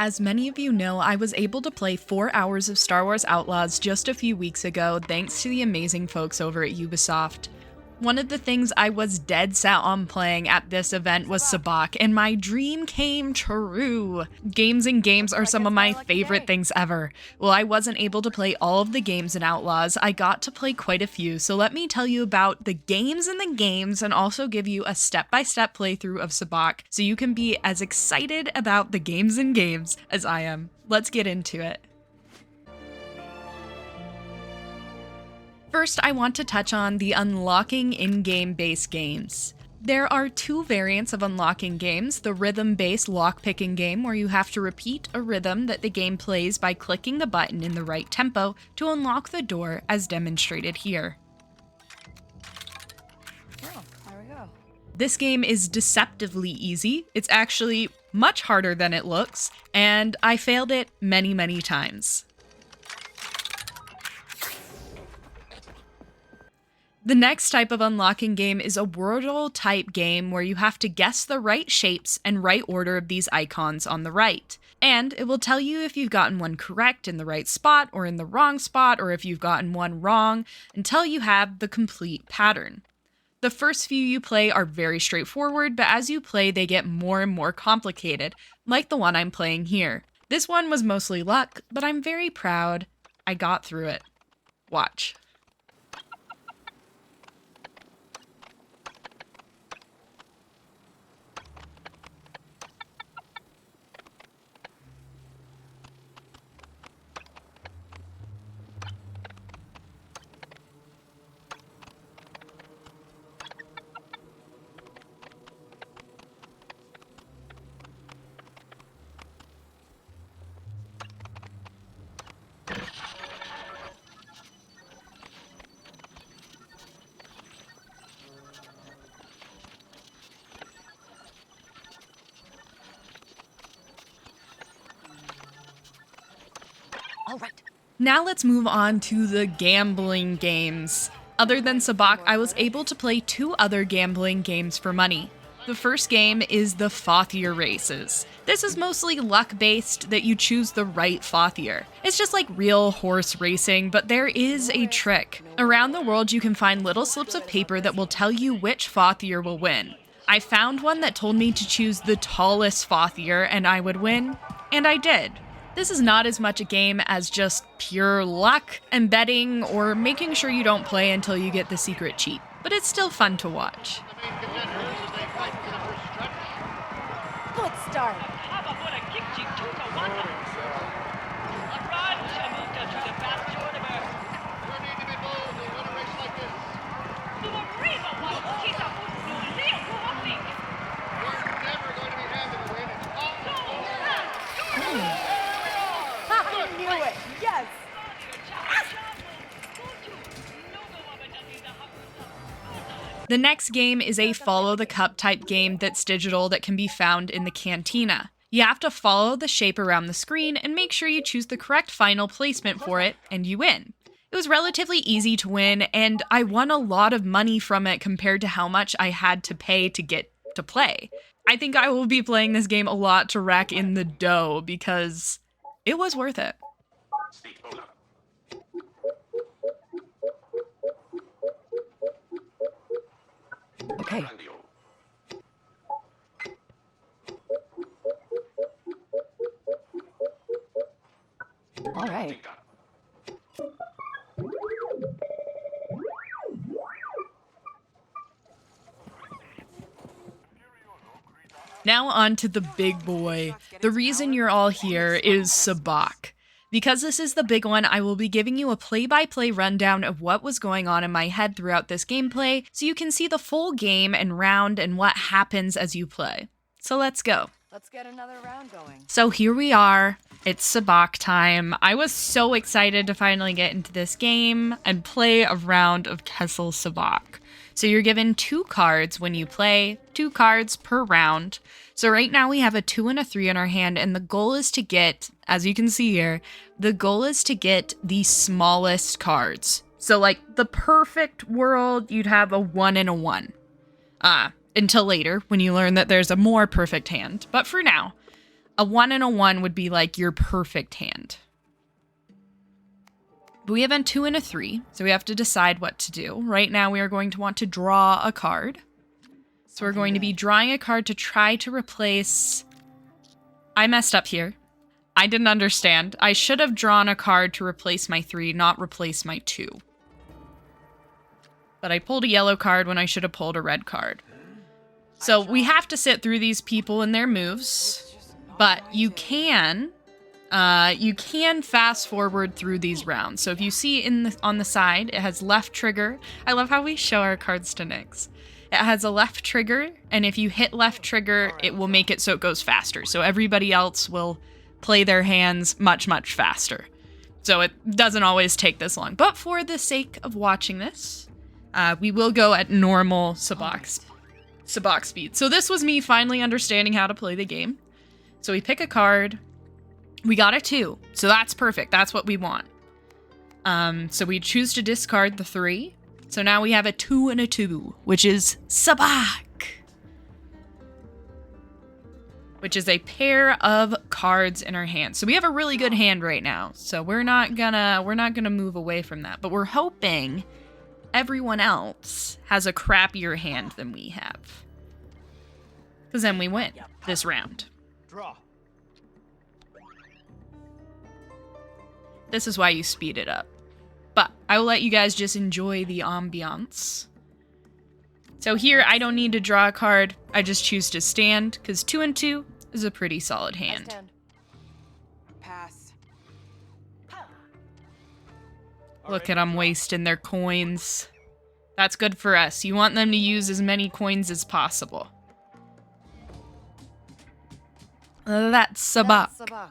As many of you know, I was able to play 4 hours of Star Wars Outlaws just a few weeks ago thanks to the amazing folks over at Ubisoft. One of the things I was dead set on playing at this event was Sabacc, and my dream came true. Games and games are some of my favorite things ever. Well, I wasn't able to play all of the games in Outlaws. I got to play quite a few, so let me tell you about the games in the games and also give you a step-by-step playthrough of Sabacc so you can be as excited about the games and games as I am. Let's get into it. First, I want to touch on the unlocking in-game base games. There are two variants of unlocking games, the rhythm-based lockpicking game where you have to repeat a rhythm that the game plays by clicking the button in the right tempo to unlock the door as demonstrated here. Oh, there we go. This game is deceptively easy. It's actually much harder than it looks, and I failed it many times. The next type of unlocking game is a Wordle type game where you have to guess the right shapes and right order of these icons on the right. And it will tell you if you've gotten one correct in the right spot or in the wrong spot, or if you've gotten one wrong until you have the complete pattern. The first few you play are very straightforward, but as you play they get more and more complicated, like the one I'm playing here. This one was mostly luck, but I'm very proud I got through it. Watch. All right. Now let's move on to the gambling games. Other than Sabacc, I was able to play 2 other gambling games for money. The first game is the Fathier Races. This is mostly luck-based that you choose the right Fathier. It's just like real horse racing, but there is a trick. Around the world you can find little slips of paper that will tell you which Fathier will win. I found one that told me to choose the tallest Fathier and I would win, and I did. This is not as much a game as just pure luck and betting or making sure you don't play until you get the secret cheat, but it's still fun to watch. Good start. Yes! The next game is a follow the cup type game that's digital that can be found in the cantina. You have to follow the shape around the screen and make sure you choose the correct final placement for it, and you win. It was relatively easy to win, and I won a lot of money from it compared to how much I had to pay to get to play. I think I will be playing this game a lot to rack in the dough because it was worth it. Okay. All right. Now on to the big boy. The reason you're all here is Sabacc. Because this is the big one, I will be giving you a play-by-play rundown of what was going on in my head throughout this gameplay, so you can see the full game and round and what happens as you play. So let's go. Let's get another round going. So here we are. It's Sabacc time. I was so excited to finally get into this game and play a round of Kessel Sabacc. So you're given 2 cards when you play, 2 cards per round. So right now we have a 2 and a 3 in our hand, and the goal is to get, as you can see here, the goal is to get the smallest cards. So like the perfect world, you'd have a 1 and a 1. Until later, when you learn that there's a more perfect hand. But for now, A 1 and a 1 would be like your perfect hand. But we have a 2 and a 3, so we have to decide what to do. Right now we are going to want to draw a card. So we're going to be drawing a card to try to replace... I messed up here. I didn't understand. I should have drawn a card to replace my 3, not replace my 2. But I pulled a yellow card when I should have pulled a red card. So we have to sit through these people and their moves, but you can fast forward through these rounds. So if you see on the side, it has left trigger. I love how we show our cards to Nyx. It has a left trigger, and if you hit left trigger, it will make it so it goes faster. So everybody else will play their hands much, much faster. So it doesn't always take this long. But for the sake of watching this, we will go at normal Sabacc speed. So this was me finally understanding how to play the game. So we pick a card. We got a 2. So that's perfect. That's what we want. So we choose to discard the 3. So now we have a 2 and a 2, which is Sabacc, which is a pair of cards in our hand. So we have a really good hand right now. So we're not gonna move away from that. But we're hoping everyone else has a crappier hand than we have, because then we win this round. Draw. This is why you speed it up. But I will let you guys just enjoy the ambiance. So here, I don't need to draw a card. I just choose to stand, because 2 and 2 is a pretty solid hand. Stand. Pass. Look at them wasting their coins. That's good for us. You want them to use as many coins as possible. That's Sabacc. Sabacc.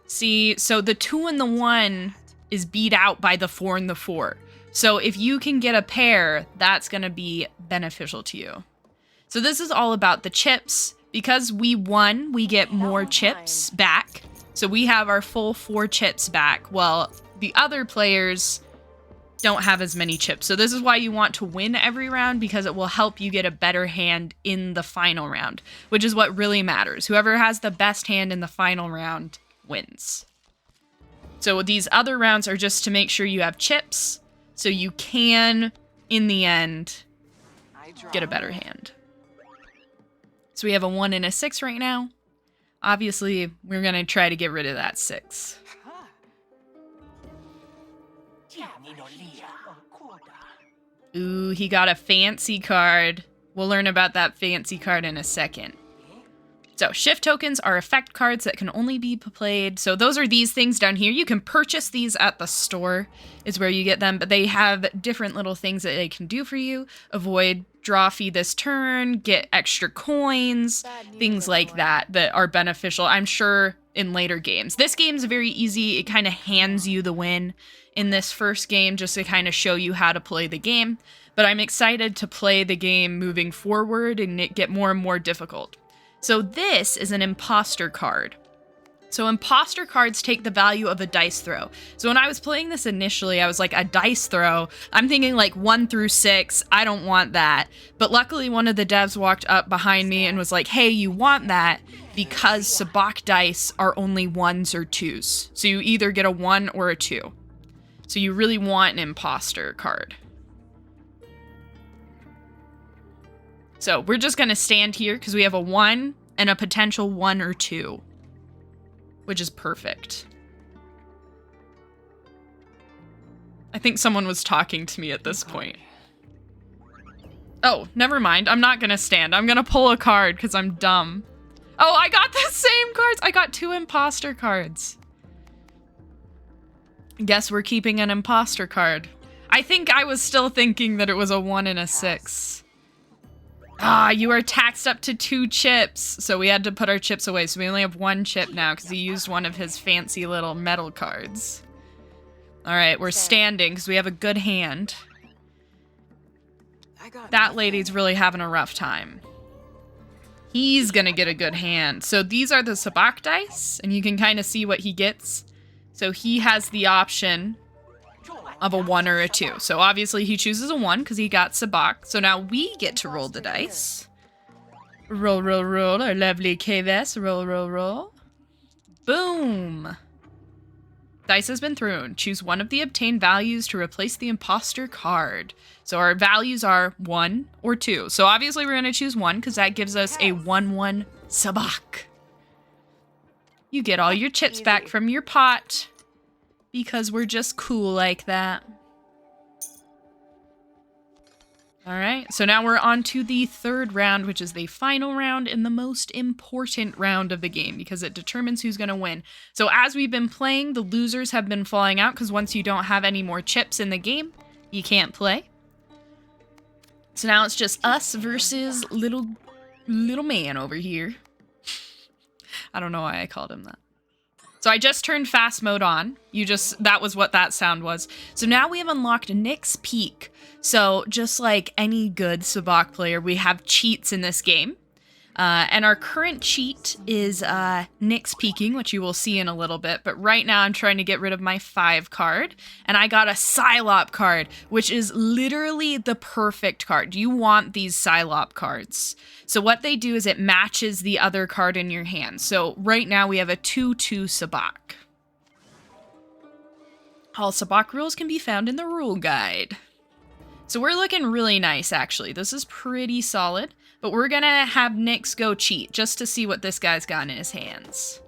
See, so the 2 and the 1 is beat out by the 4 and the 4. So if you can get a pair, that's going to be beneficial to you. So this is all about the chips. Because we won, we get more chips back. So we have our full 4 chips back. Well, the other players don't have as many chips. So this is why you want to win every round, because it will help you get a better hand in the final round, which is what really matters. Whoever has the best hand in the final round wins. So these other rounds are just to make sure you have chips, so you can, in the end, get a better hand. So we have a 1 and a 6 right now. Obviously, we're going to try to get rid of that 6. Ooh, he got a fancy card. We'll learn about that fancy card in a second. So shift tokens are effect cards that can only be played. So those are these things down here. You can purchase these at the store is where you get them, but they have different little things that they can do for you. Avoid draw fee this turn, get extra coins, things like that are beneficial, I'm sure, in later games. This game's very easy. It kind of hands you the win in this first game just to kind of show you how to play the game. But I'm excited to play the game moving forward and it get more and more difficult. So this is an imposter card. So imposter cards take the value of a dice throw. So when I was playing this initially, I was like, a dice throw? I'm thinking like 1 through 6. I don't want that. But luckily one of the devs walked up behind me and was like, hey, you want that because Sabacc dice are only 1s or 2s. So you either get a 1 or a 2. So you really want an imposter card. So we're just going to stand here because we have a 1 and a potential 1 or 2, which is perfect. I think someone was talking to me at this point. Oh, never mind. I'm not going to stand. I'm going to pull a card because I'm dumb. Oh, I got the same cards. I got 2 imposter cards. Guess we're keeping an imposter card. I think I was still thinking that it was a 1 and a 6. Ah, you are taxed up to 2 chips. So we had to put our chips away. So we only have 1 chip now because he used one of his fancy little metal cards. All right, we're standing because we have a good hand. That lady's really having a rough time. He's going to get a good hand. So these are the Sabacc dice, and you can kind of see what he gets. So he has the option of a 1 or a 2. So obviously he chooses a 1 because he got Sabacc. So now we get to roll the dice. Roll, roll, roll, our lovely KVS. Roll, roll, roll. Boom. Dice has been thrown. Choose one of the obtained values to replace the imposter card. So our values are 1 or 2. So obviously we're going to choose 1 because that gives us a 1/1 Sabacc. You get all your chips back from your pot because we're just cool like that. All right, so now we're on to the 3rd round, which is the final round and the most important round of the game because it determines who's going to win. So as we've been playing, the losers have been falling out because once you don't have any more chips in the game, you can't play. So now it's just us versus little man over here. I don't know why I called him that. So I just turned fast mode on. That was what that sound was. So now we have unlocked Nick's Peak. So just like any good Sabacc player, we have cheats in this game. And our current cheat is Nick's Peaking, which you will see in a little bit. But right now I'm trying to get rid of my 5 card. And I got a Psylop card, which is literally the perfect card. You want these Psylop cards. So what they do is it matches the other card in your hand. So right now we have a 2/2 Sabacc. All Sabacc rules can be found in the rule guide. So we're looking really nice, actually. This is pretty solid. But we're gonna have Nyx go cheat just to see what this guy's got in his hands.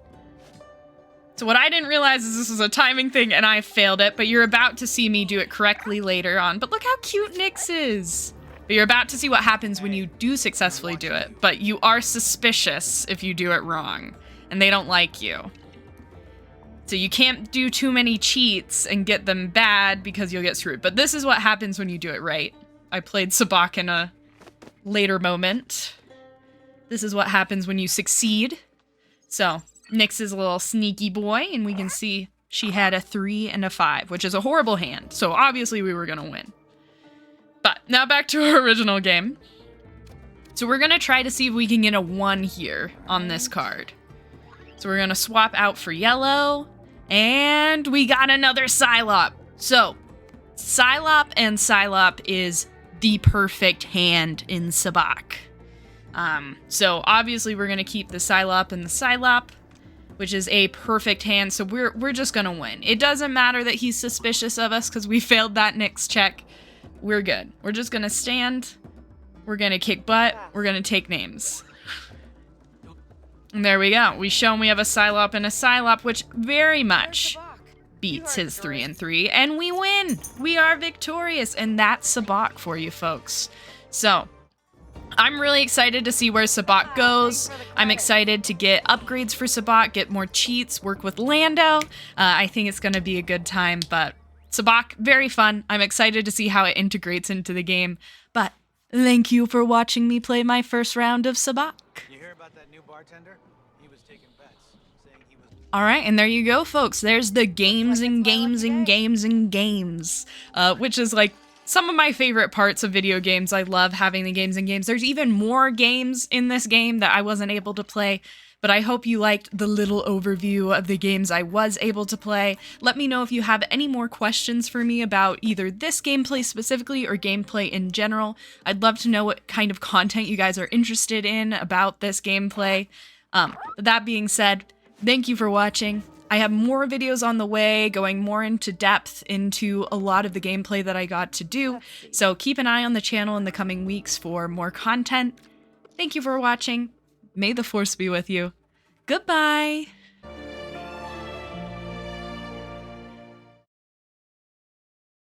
So what I didn't realize is this is a timing thing and I failed it, but you're about to see me do it correctly later on. But look how cute Nyx is. But you're about to see what happens when you do successfully do it. But you are suspicious if you do it wrong. And they don't like you. So you can't do too many cheats and get them bad because you'll get screwed. But this is what happens when you do it right. I played Sabacc in a later moment. This is what happens when you succeed. So Nyx is a little sneaky boy, and we can see she had a 3 and a 5, which is a horrible hand. So obviously we were gonna win. But now back to our original game. So we're gonna try to see if we can get a 1 here on this card. So we're gonna swap out for yellow, and we got another Psylop. So Psylop and Psylop is the perfect hand in Sabacc. So obviously we're gonna keep the Psylop and the Psylop, which is a perfect hand. So we're just gonna win. It doesn't matter that he's suspicious of us because we failed that Nyx check. We're good. We're just gonna stand. We're gonna kick butt. We're gonna take names. And there we go. We show him we have a Psylop and a Psylop, which very much beats his 3 and 3, and we win. We are victorious, and that's Sabacc for you folks. So I'm really excited to see where Sabacc goes. I'm excited to get upgrades for Sabacc, get more cheats, work with Lando. I think it's going to be a good time, but Sabacc, very fun. I'm excited to see how it integrates into the game. But thank you for watching me play my first round of Sabacc. You hear about that new bartender? He was taking bets, saying he was... All right, and there you go, folks. There's the games and games and games and games, which is like some of my favorite parts of video games. I love having the games and games. There's even more games in this game that I wasn't able to play, but I hope you liked the little overview of the games I was able to play. Let me know if you have any more questions for me about either this gameplay specifically or gameplay in general. I'd love to know what kind of content you guys are interested in about this gameplay. That being said, thank you for watching. I have more videos on the way, going more into depth into a lot of the gameplay that I got to do, so keep an eye on the channel in the coming weeks for more content. Thank you for watching. May the Force be with you. Goodbye!